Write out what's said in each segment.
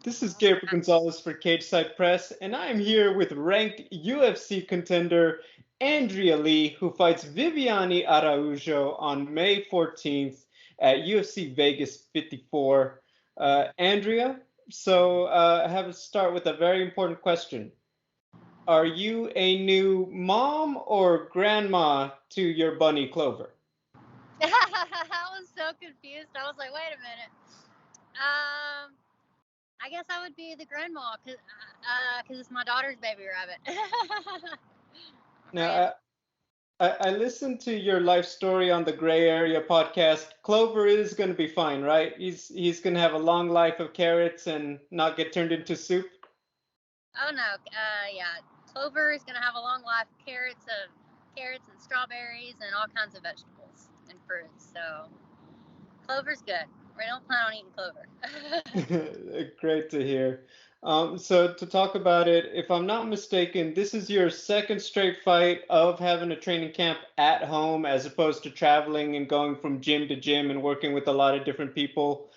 This is Gabriel Gonzalez for Cageside Press, and I am here with ranked UFC contender Andrea Lee, who fights Viviane Araujo on May 14th at UFC Vegas 54. Andrea, I have to start with a very important question. Are you a new mom or grandma to your bunny Clover? I was so confused. I was like, wait a minute. I guess I would be the grandma because it's my daughter's baby rabbit. Now, I listened to your life story on the Gray Area podcast. Clover is going to be fine, right? He's going to have a long life of carrots and not get turned into soup. Oh no, yeah. Clover is going to have a long life of carrots and strawberries and all kinds of vegetables and fruits. So Clover's good. We don't plan on eating clover. Great to hear. So to talk about it, if I'm not mistaken, this is your second straight fight of having a training camp at home as opposed to traveling and going from gym to gym and working with a lot of different people.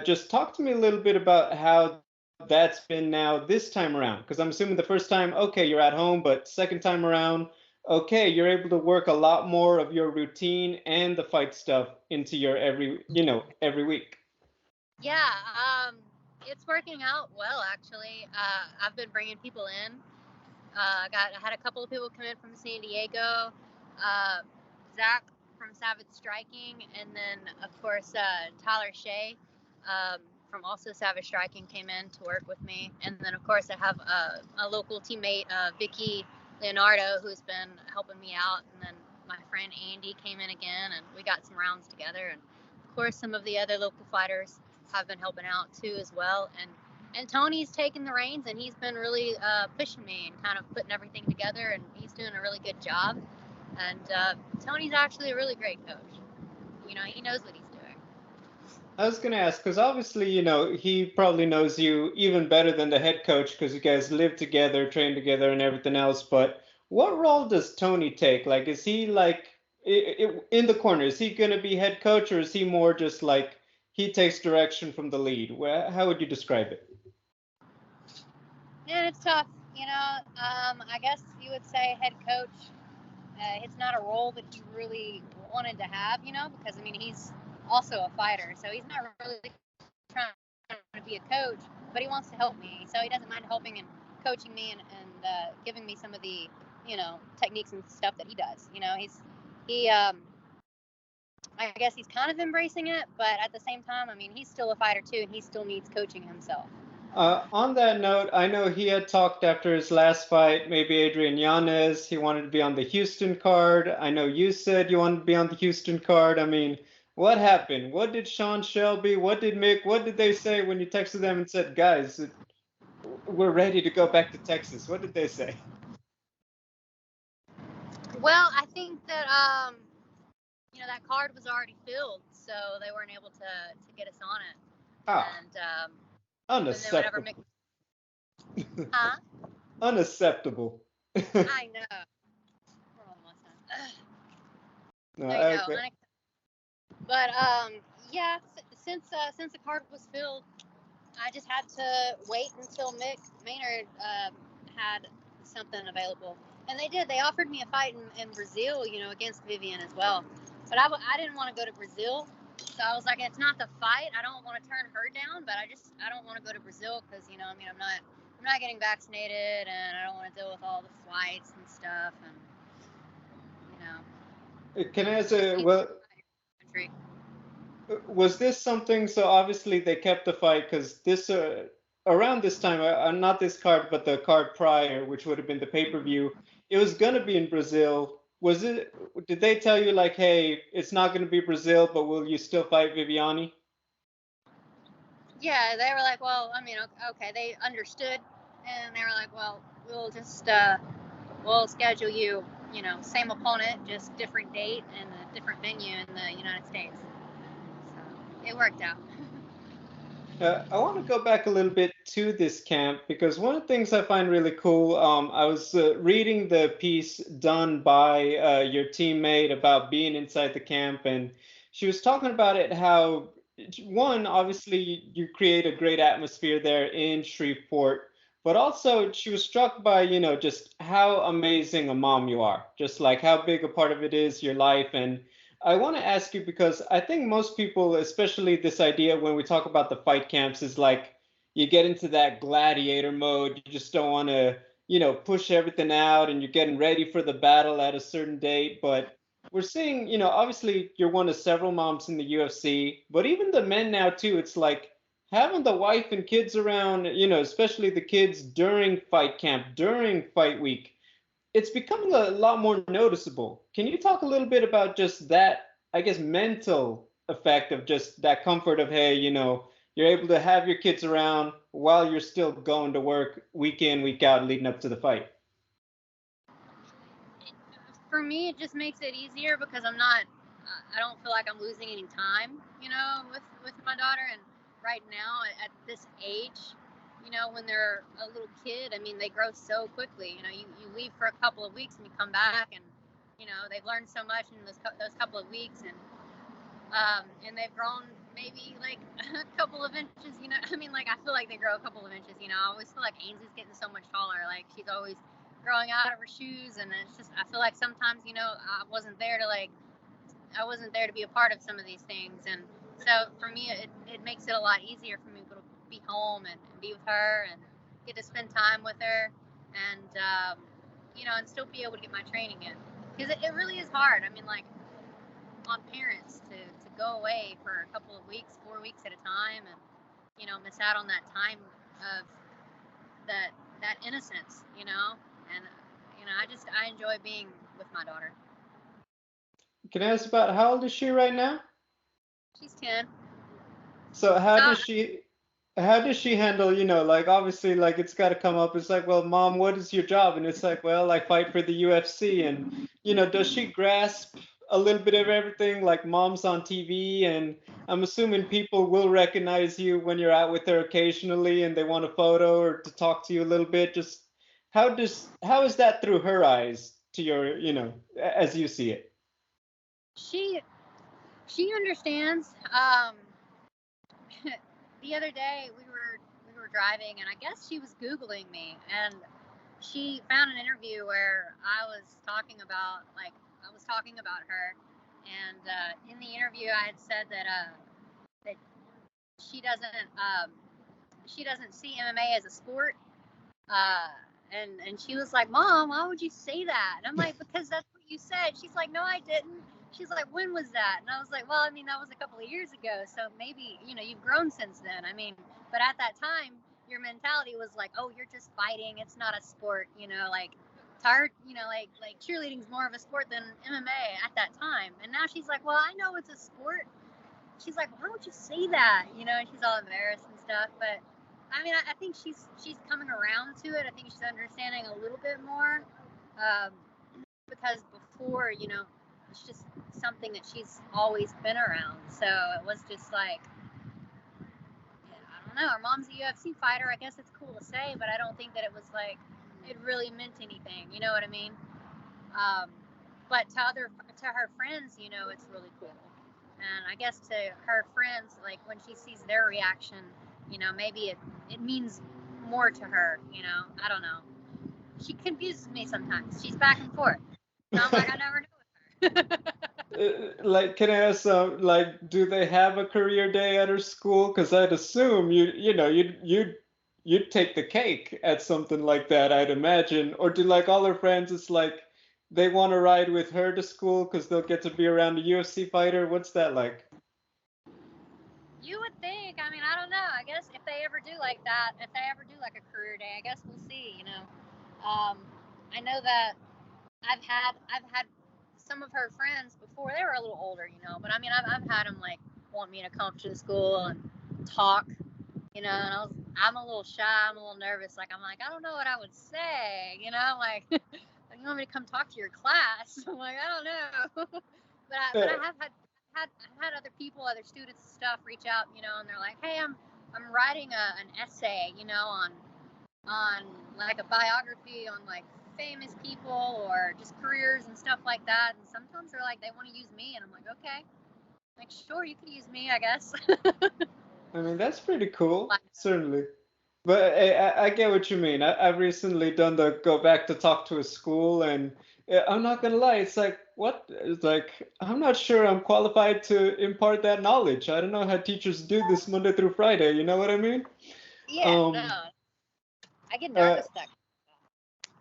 Just talk to me a little bit about how that's been now this time around, because I'm assuming the first time, okay, you're at home, but second time around, okay, you're able to work a lot more of your routine and the fight stuff into your every week. Yeah, it's working out well actually. I've been bringing people in. I had a couple of people come in from San Diego. Zach from Savage Striking, and then of course Tyler Shea from also Savage Striking came in to work with me. And then of course I have a local teammate, Vicky Leonardo, who's been helping me out. And then my friend Andy came in again, and we got some rounds together. And of course some of the other local fighters have been helping out too as well. And Tony's taken the reins, and he's been really pushing me and kind of putting everything together, and he's doing a really good job. And Tony's actually a really great coach. You know, he knows what he's doing. I was going to ask, because obviously, he probably knows you even better than the head coach because you guys live together, train together, and everything else. But what role does Tony take? Like, is he like in the corner? Is he going to be head coach, or is he more just like he takes direction from the lead? How would you describe it? Yeah, it's tough. I guess you would say head coach. It's not a role that he really wanted to have, because, he's also a fighter. So he's not really trying to be a coach, but he wants to help me. So he doesn't mind helping and coaching me and giving me some of the, techniques and stuff that he does. I guess he's kind of embracing it, but at the same time, he's still a fighter too, and he still needs coaching himself. On that note, I know he had talked after his last fight, maybe Adrian Yanez, he wanted to be on the Houston card. I know you said you wanted to be on the Houston card. What happened? What did Sean Shelby, what did Mick, what did they say when you texted them and said, guys, we're ready to go back to Texas? What did they say? Well, I think that, that card was already filled, so they weren't able to get us on it. And unacceptable. Huh? Unacceptable. I know. No, I agree. But yeah, since the card was filled, I just had to wait until Mick Maynard had something available, and they did. They offered me a fight in Brazil, against Viviane as well. But I didn't want to go to Brazil, so I was like, it's not the fight. I don't want to turn her down, but I don't want to go to Brazil because I'm not getting vaccinated, and I don't want to deal with all the flights and stuff, and Can I say, was this something? So obviously they kept the fight because this around this time, not this card, but the card prior, which would have been the pay-per-view, it was gonna be in Brazil. Did they tell you like, hey, it's not gonna be Brazil, but will you still fight Viviane? Yeah, they were like, well, okay, they understood, and they were like, well, we'll just we'll schedule you, same opponent, just different date and a different venue in the United States. So it worked out. I want to go back a little bit to this camp because one of the things I find really cool, I was reading the piece done by your teammate about being inside the camp, and she was talking about it, how one, obviously, you create a great atmosphere there in Shreveport, but also she was struck by, just how amazing a mom you are, just like how big a part of it is your life. And I want to ask you because I think most people, especially this idea when we talk about the fight camps, is like you get into that gladiator mode. You just don't want to, push everything out and you're getting ready for the battle at a certain date. But we're seeing, obviously you're one of several moms in the UFC, but even the men now too, it's like having the wife and kids around, especially the kids during fight camp, during fight week, it's becoming a lot more noticeable. Can you talk a little bit about just that, I guess, mental effect of just that comfort of, hey, you're able to have your kids around while you're still going to work week in, week out leading up to the fight? For me, it just makes it easier because I don't feel like I'm losing any time, with my daughter. And right now, at this age, when they're a little kid, I mean, they grow so quickly. You leave for a couple of weeks and you come back, and they've learned so much in those couple of weeks, and they've grown maybe like a couple of inches. I mean, like I feel like they grow a couple of inches. I always feel like Ainsley's getting so much taller. Like she's always growing out of her shoes, and it's just I feel like sometimes I wasn't there to be a part of some of these things. And so for me, it makes it a lot easier for me to be home and be with her and get to spend time with her, and and still be able to get my training in, because it really is hard. I mean, like, on parents to go away for a couple of weeks, 4 weeks at a time, and miss out on that time of that innocence, and I enjoy being with my daughter. Can I ask about how old is she right now? She's 10. So how So does she handle, like obviously like it's got to come up. It's like, well, mom, what is your job? And it's like, well, I fight for the UFC. And does she grasp a little bit of everything like mom's on TV? And I'm assuming people will recognize you when you're out with her occasionally and they want a photo or to talk to you a little bit. Just how is that through her eyes to your, as you see it? she she understands. The other day we were driving, and I guess she was Googling me, and she found an interview where I was talking about her, and in the interview I had said that she doesn't um, she doesn't see MMA as a sport. Uh, and she was like, "Mom, why would you say that?" And I'm like, "Because that's what you said." She's like, "No, I didn't." She's like, "When was that?" And I was like, "Well, I mean, that was a couple of years ago, so maybe you've grown since then. I mean, but at that time, your mentality was like, oh, you're just fighting. It's not a sport. Like tired. Like cheerleading's more of a sport than MMA at that time." And now she's like, "Well, I know it's a sport." She's like, "Why would you say that?" And she's all embarrassed and stuff. But I mean, I think she's coming around to it. I think she's understanding a little bit more, um, because before, it's just something that she's always been around. So it was just like, I don't know. Her mom's a UFC fighter. I guess it's cool to say, but I don't think that it was like it really meant anything. You know what I mean? Um, but to her friends, it's really cool. And I guess to her friends, like when she sees their reaction, maybe it means more to her. I don't know. She confuses me sometimes. She's back and forth. So I'm like, I never know with her. Like, can I ask, like, do they have a career day at her school? Because I'd assume you'd take the cake at something like that, I'd imagine. Or do like all her friends, it's like they want to ride with her to school because they'll get to be around a UFC fighter? What's that like? You would think. I mean, I don't know. I guess if they ever do like that, if they ever do like a career day, I guess we'll see. I know that I've had some of her friends before. They were a little older, but I mean, I've had them like want me to come to the school and talk, and I'm a little shy. I'm a little nervous. Like I'm like, I don't know what I would say, like you want me to come talk to your class? I'm like, I don't know. But I have had other people, other students and stuff reach out, and they're like, hey, I'm writing an essay, on like a biography on like famous people or just careers and stuff like that. And sometimes they're like, they want to use me, and I'm like, okay. Like, sure, you could use me, I guess. I mean, that's pretty cool, certainly. But I get what you mean. I've recently done the go back to talk to a school, and I'm not gonna lie, it's like, what? It's like, I'm not sure I'm qualified to impart that knowledge. I don't know how teachers do this Monday through Friday, you know what I mean? Yeah, no, Um, I get uh, nervous that.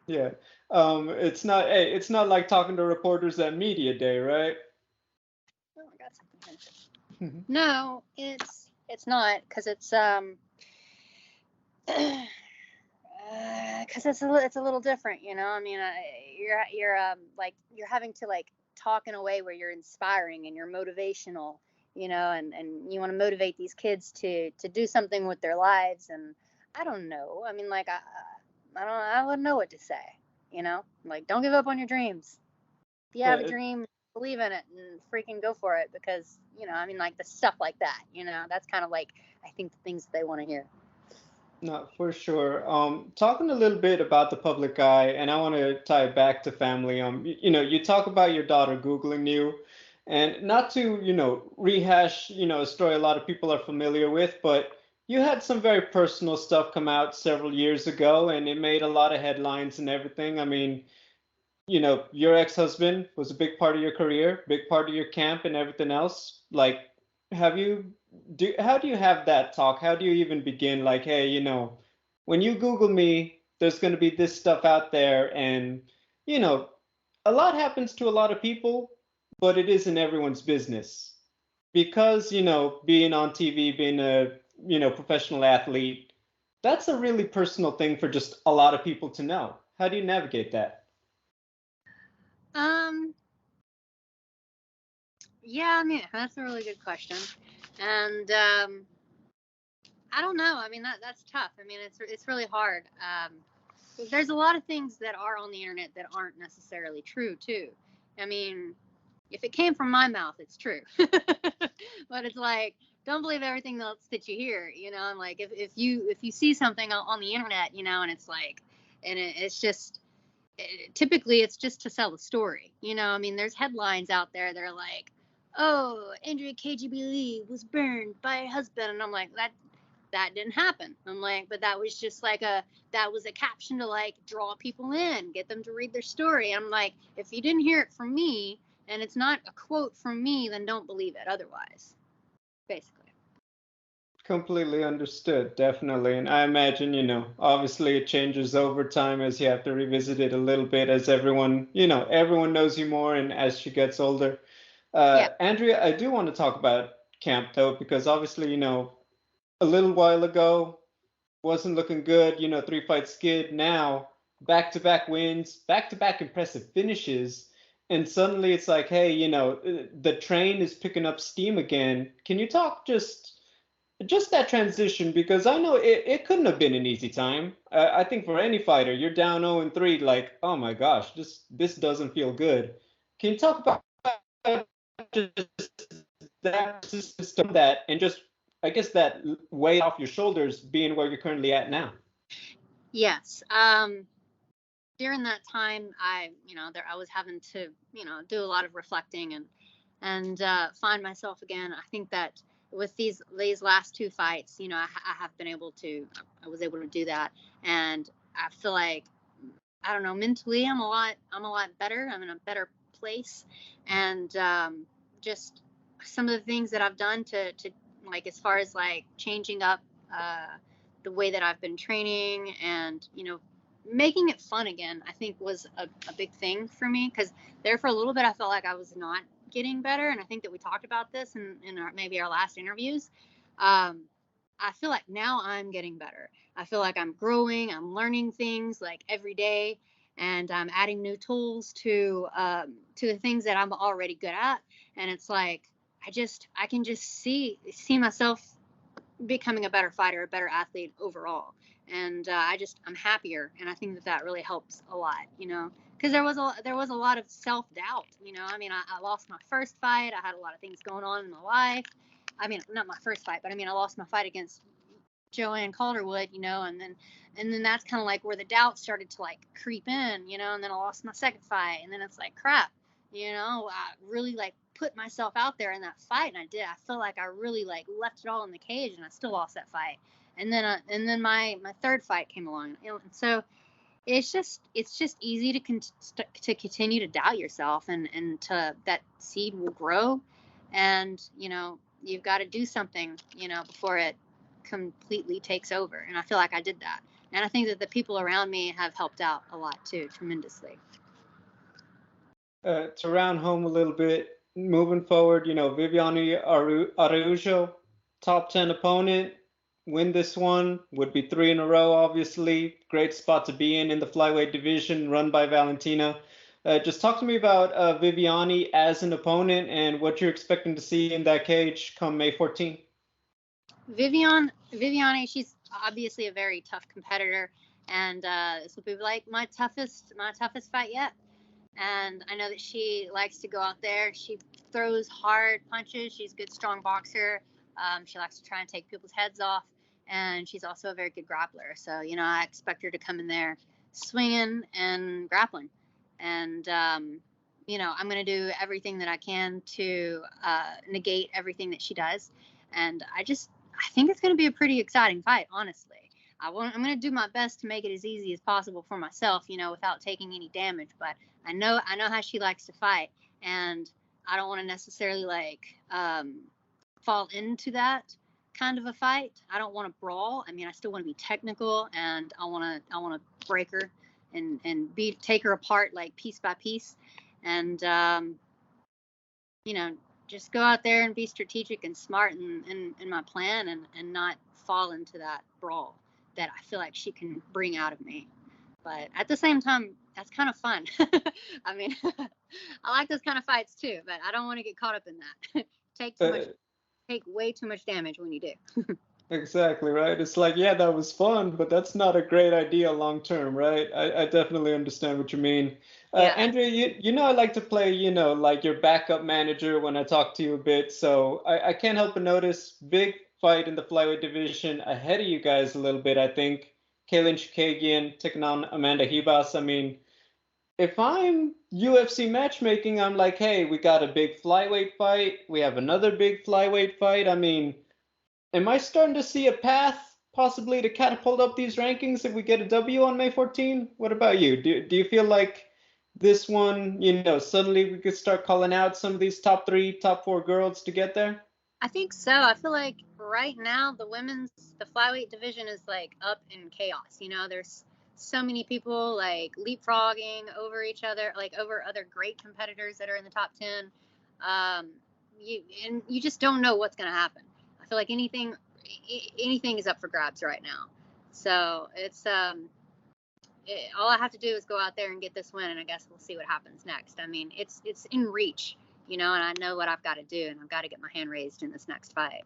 yeah. It's not, hey, it's not like talking to reporters at media day, right? Oh, I got something here. No, it's not, because it's a little different, you know. I mean, you're like, you're having to like talk in a way where you're inspiring and you're motivational, you know, and you want to motivate these kids to do something with their lives. And I don't know. I mean, like, I wouldn't know what to say, you know. Like, don't give up on your dreams. If you have a Uh, dream, believe in it and freaking go for it, because, you know, I mean, like, the stuff like that, you know, that's kind of like, I think, the things that they want to hear. No, for sure. Talking a little bit about the public eye, and I want to tie it back to family. You talk about your daughter Googling you, and not to, rehash, a story a lot of people are familiar with, but you had some very personal stuff come out several years ago, and it made a lot of headlines and everything. I mean, your ex-husband was a big part of your career, big part of your camp and everything else. Like, how do you have that talk? How do you even begin? Like, hey, when you Google me, there's going to be this stuff out there, and you know, a lot happens to a lot of people, but it isn't everyone's business because being on TV, being a professional athlete, that's a really personal thing for just a lot of people to know. How do you navigate that? Um, yeah, I mean, that's a really good question. And I don't know. I mean, that's tough. I mean, it's really hard. There's a lot of things that are on the internet that aren't necessarily true too. I mean, if it came from my mouth, it's true. But it's like, don't believe everything else that you hear, you know. And like, if you see something on the internet, you know, and it's like, and it's just, typically it's just to sell a story, you know. I mean, there's headlines out there that are like, oh, Andrea KGB Lee was burned by her husband, and I'm like, that didn't happen. I'm like, but that was just like that was a caption to like draw people in, get them to read their story. I'm like, if you didn't hear it from me and it's not a quote from me, then don't believe it otherwise, basically. Completely understood, definitely. And I imagine, obviously it changes over time as you have to revisit it a little bit as everyone knows you more and as she gets older. Yeah. Andrea, I do want to talk about camp though, because obviously, a little while ago wasn't looking good, 3 fight skid. Now, back-to-back wins, back-to-back impressive finishes. And suddenly it's like, hey, the train is picking up steam again. Can you talk just that transition, because I know it couldn't have been an easy time. I think for any fighter, you're down 0-3, like, oh my gosh, this doesn't feel good. Can you talk about just that system, that, and just, I guess, that weight off your shoulders being where you're currently at now? Yes. During that time, I was having to, do a lot of reflecting and find myself again. I think that with these last two fights, I have been able to, I was able to do that, and I feel like, I don't know, mentally, I'm a lot better. I'm in a better place, and just some of the things that I've done to like, as far as like changing up uh, the way that I've been training, and making it fun again, I think was a big thing for me, because there for a little bit I felt like I was not getting better, and I think that we talked about this in maybe our last interviews. Um, I feel like now I'm getting better. I feel like I'm growing. I'm learning things like every day, and I'm adding new tools to the things that I'm already good at. And it's like, I can just see myself becoming a better fighter, a better athlete overall. And I'm happier, and I think that really helps a lot, because there was a lot of self doubt. I mean, I lost my first fight. I had a lot of things going on in my life. I mean, not my first fight, but I mean, I lost my fight against Joanne Calderwood, and then that's kind of like where the doubt started to like creep in, and then I lost my second fight, and then it's like, crap, I really like put myself out there in that fight, and I did. I feel like I really like left it all in the cage, and I still lost that fight. And then my third fight came along, and so it's just easy to continue to doubt yourself, and to that seed will grow, and you've got to do something before it completely takes over. And I feel like I did that, and I think that the people around me have helped out a lot too, tremendously. To round home a little bit, moving forward, Viviane Araujo, top 10 opponent, win this one, would be 3 in a row, obviously. Great spot to be in the flyweight division run by Valentina. Just talk to me about Viviane as an opponent and what you're expecting to see in that cage come May 14th. Viviane, she's obviously a very tough competitor, and this will be like my toughest fight yet. And I know that she likes to go out there. She throws hard punches. She's a good, strong boxer. She likes to try and take people's heads off. And she's also a very good grappler. So, I expect her to come in there swinging and grappling. And, I'm going to do everything that I can to negate everything that she does. And I think it's going to be a pretty exciting fight, honestly. I'm going to do my best to make it as easy as possible for myself, without taking any damage. But I know how she likes to fight, and I don't want to necessarily fall into that kind of a fight. I don't want to brawl. I mean, I still want to be technical, and I want to break her and take her apart like piece by piece, and just go out there and be strategic and smart in my plan, and not fall into that brawl that I feel like she can bring out of me. But at the same time, that's kind of fun. I mean, I like those kind of fights too, but I don't want to get caught up in that. Take way too much damage when you do. Exactly, right? It's like, yeah, that was fun, but that's not a great idea long term, right? I definitely understand what you mean. Yeah. Andrea, I like to play, like your backup manager when I talk to you a bit. So I can't help but notice big fight in the flyweight division ahead of you guys a little bit, I think. Kaylin Chookagian taking on Amanda Ribas. I mean, if I'm UFC matchmaking, I'm like, hey, we got a big flyweight fight. We have another big flyweight fight. I mean, am I starting to see a path possibly to catapult up these rankings if we get a W on May 14? What about you? Do you feel like this one, suddenly we could start calling out some of these top 3, top 4 girls to get there? I think so. I feel like right now the flyweight division is like up in chaos. There's so many people like leapfrogging over each other, like over other great competitors that are in the top 10. You just don't know what's going to happen. I feel like anything is up for grabs right now. So it's all I have to do is go out there and get this win, and I guess we'll see what happens next. I mean, it's in reach. And I know what I've got to do, and I've got to get my hand raised in this next fight.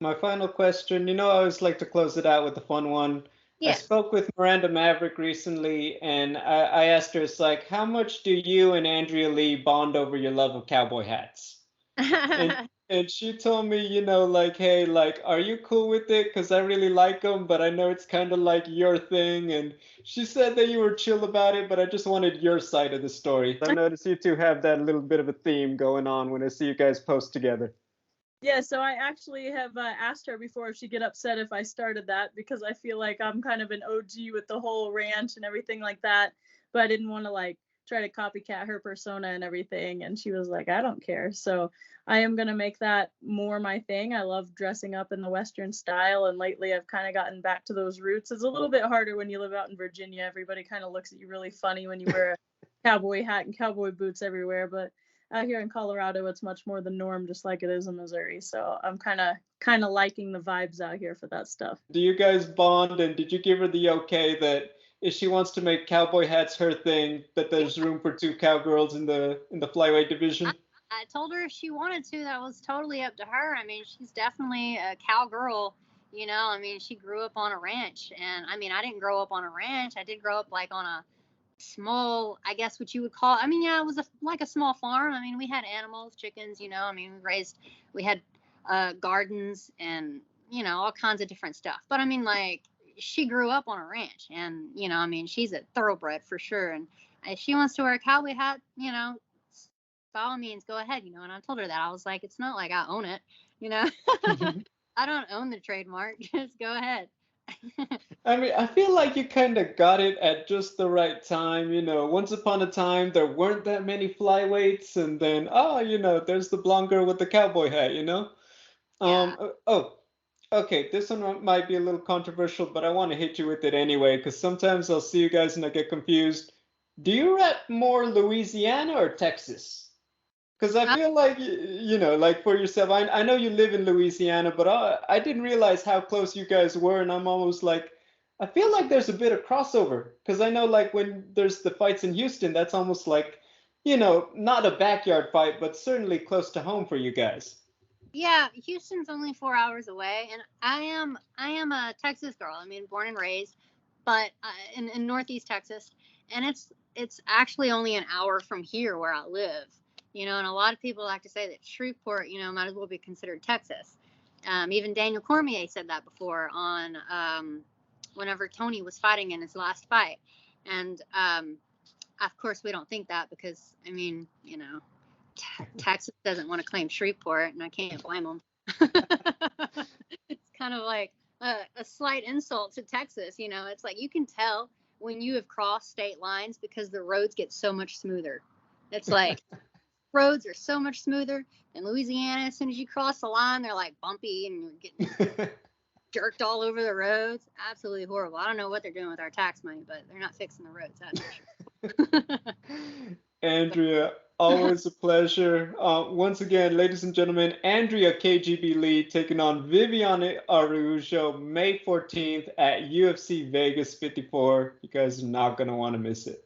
My final question, I always like to close it out with a fun one. Yes. I spoke with Miranda Maverick recently, and I asked her, it's like, how much do you and Andrea Lee bond over your love of cowboy hats? And she told me, like, hey, like, are you cool with it? Because I really like them, but I know it's kind of like your thing. And she said that you were chill about it, but I just wanted your side of the story. I noticed you two have that little bit of a theme going on when I see you guys post together. Yeah, so I actually have asked her before if she'd get upset if I started that, because I feel like I'm kind of an OG with the whole ranch and everything like that. But I didn't want to try to copycat her persona and everything. And she was like, I don't care. So I am going to make that more my thing. I love dressing up in the Western style. And lately I've kind of gotten back to those roots. It's a little bit harder when you live out in Virginia. Everybody kind of looks at you really funny when you wear a cowboy hat and cowboy boots everywhere. But out here in Colorado, it's much more the norm, just like it is in Missouri. So I'm kind of liking the vibes out here for that stuff. Do you guys bond? And did you give her the okay that if she wants to make cowboy hats her thing, that there's room for 2 cowgirls in the flyweight division? I told her if she wanted to, that was totally up to her. I mean, she's definitely a cowgirl. I mean, she grew up on a ranch, and I mean, I didn't grow up on a ranch. I did grow up on a small, I guess what you would call, I mean, yeah, it was like a small farm. I mean, we had animals, chickens, I mean, we had gardens and, all kinds of different stuff. But I mean, she grew up on a ranch, and, I mean, she's a thoroughbred for sure. And if she wants to wear a cowboy hat, by all means, go ahead, and I told her that. I was like, it's not like I own it, you know. I don't own the trademark. Just go ahead. I mean, I feel like you kind of got it at just the right time. Once upon a time, there weren't that many flyweights, and then, there's the blonde girl with the cowboy hat. Yeah. Oh, okay, this one might be a little controversial, but I want to hit you with it anyway, because sometimes I'll see you guys and I get confused. Do you rep more Louisiana or Texas? Because I Uh, feel like, like for yourself, I know you live in Louisiana, but I didn't realize how close you guys were, and I'm almost like, I feel like there's a bit of crossover. Because I know, like, when there's the fights in Houston, that's almost like, not a backyard fight, but certainly close to home for you guys. yeah, Houston's only 4 hours away, and I am a Texas girl. I mean, born and raised, but in Northeast Texas, and it's actually only an hour from here where I live. And a lot of people like to say that Shreveport, might as well be considered Texas. Even Daniel Cormier said that before on whenever Tony was fighting in his last fight, and of course we don't think that because I mean, Texas doesn't want to claim Shreveport, and I can't blame them. It's kind of like a slight insult to Texas. It's like you can tell when you have crossed state lines because the roads get so much smoother. It's like roads are so much smoother in Louisiana. As soon as you cross the line, they're like bumpy and you're getting jerked all over the roads. Absolutely horrible. I don't know what they're doing with our tax money, but they're not fixing the roads. That's for sure. Andrea, always a pleasure. Once again, ladies and gentlemen, Andrea KGB Lee taking on Viviane Araujo May 14th at UFC Vegas 54. You guys are not going to want to miss it.